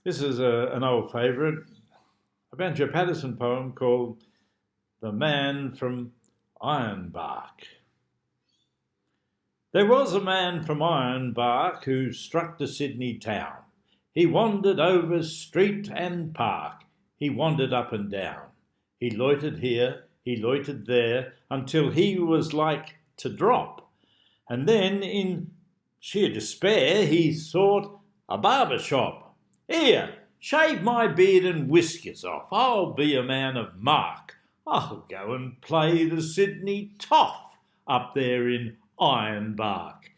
This is an old favourite, a Banjo Paterson poem called The Man from Ironbark. There was a man from Ironbark who struck the Sydney town. He wandered over street and park. He wandered up and down. He loitered here, he loitered there, until he was like to drop. And then, in sheer despair, he sought a barber shop. Here, shave my beard and whiskers off. I'll be a man of mark. I'll go and play the Sydney toff up there in Ironbark.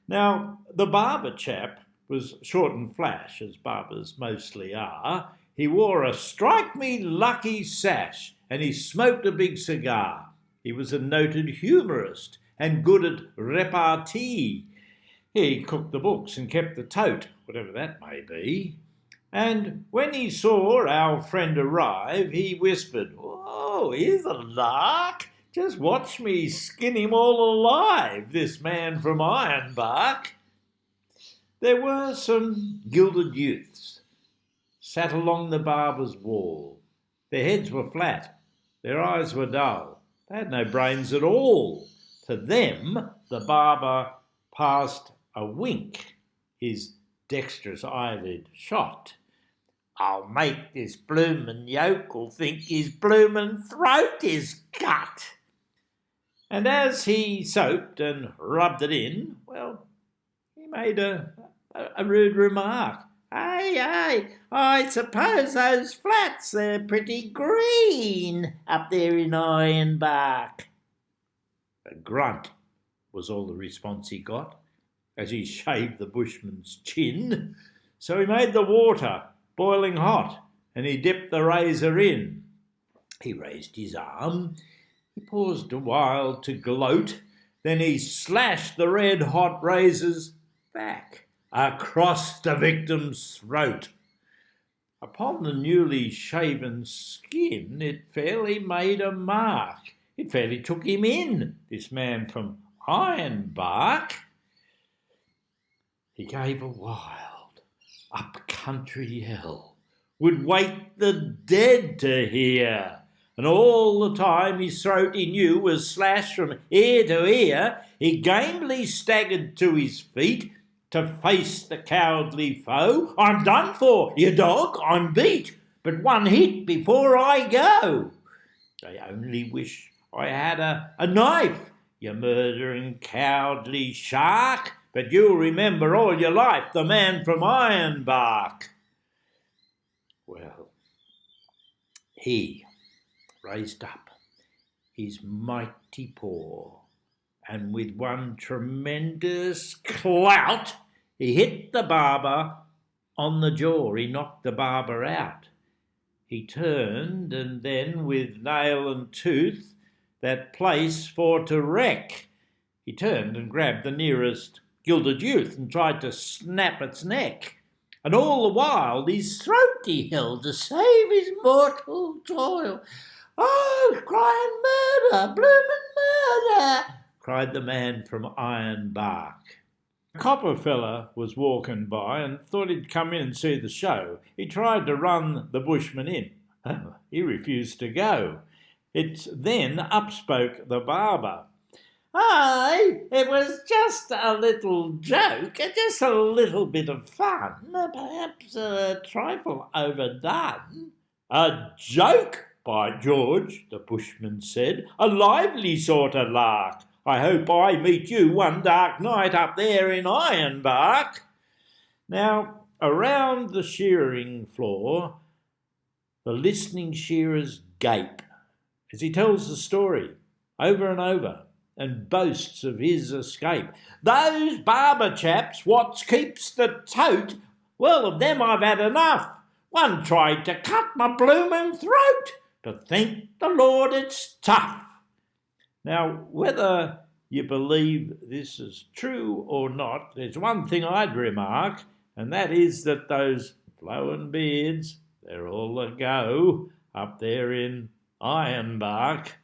Now, the barber chap was short and flash, as barbers mostly are. He wore a strike-me-lucky sash, and he smoked a big cigar. He was a noted humorist and good at repartee. He cooked the books and kept the tote, whatever that may be. And when he saw our friend arrive, he whispered, "Oh, here's a lark! Just watch me skin him all alive, this man from Ironbark." There were some gilded youths, sat along the barber's wall. Their heads were flat, their eyes were dull. They had no brains at all. To them, the barber passed a wink, his dexterous eyelid shot. "I'll make this bloomin' yokel think his bloomin' throat is cut." And as he soaped and rubbed it in, well, he made a rude remark. Hey, I suppose those flats, they're pretty green up there in Ironbark." A grunt was all the response he got as he shaved the bushman's chin. So he made the water boiling hot, and he dipped the razor in. He raised his arm, he paused a while to gloat, then he slashed the red-hot razors back across the victim's throat. Upon the newly shaven skin it fairly made a mark. It fairly took him in, this man from Ironbark. He gave a wild, up-country yell, would wake the dead to hear, and all the time his throat he knew was slashed from ear to ear. He gamely staggered to his feet to face the cowardly foe. "I'm done for, you dog, I'm beat, but one hit before I go. I only wish I had a knife, you murdering cowardly shark, but you'll remember all your life the man from Ironbark." Well, he raised up his mighty paw, and with one tremendous clout, he hit the barber on the jaw. He knocked the barber out. He turned, and then with nail and tooth that place for to wreck, he turned and grabbed the nearest gilded youth and tried to snap its neck. And all the while his throat he held to save his mortal toil. "Oh, crying murder, bloomin' murder!" cried the man from Ironbark. A copper fella was walking by and thought he'd come in and see the show. He tried to run the bushman in. He refused to go. Then up spoke the barber. "Aye, it was just a little joke, just a little bit of fun, perhaps a trifle overdone." "A joke, by George," the bushman said, "a lively sort of lark. I hope I meet you one dark night up there in Ironbark." Now, around the shearing floor, the listening shearers gape as he tells the story over and over and boasts of his escape. "Those barber chaps what keeps the tote, well, of them I've had enough. One tried to cut my bloomin' throat, but thank the Lord it's tough." Now, whether you believe this is true or not, there's one thing I'd remark, and that is that those flowing beards, they're all a go up there in Ironbark.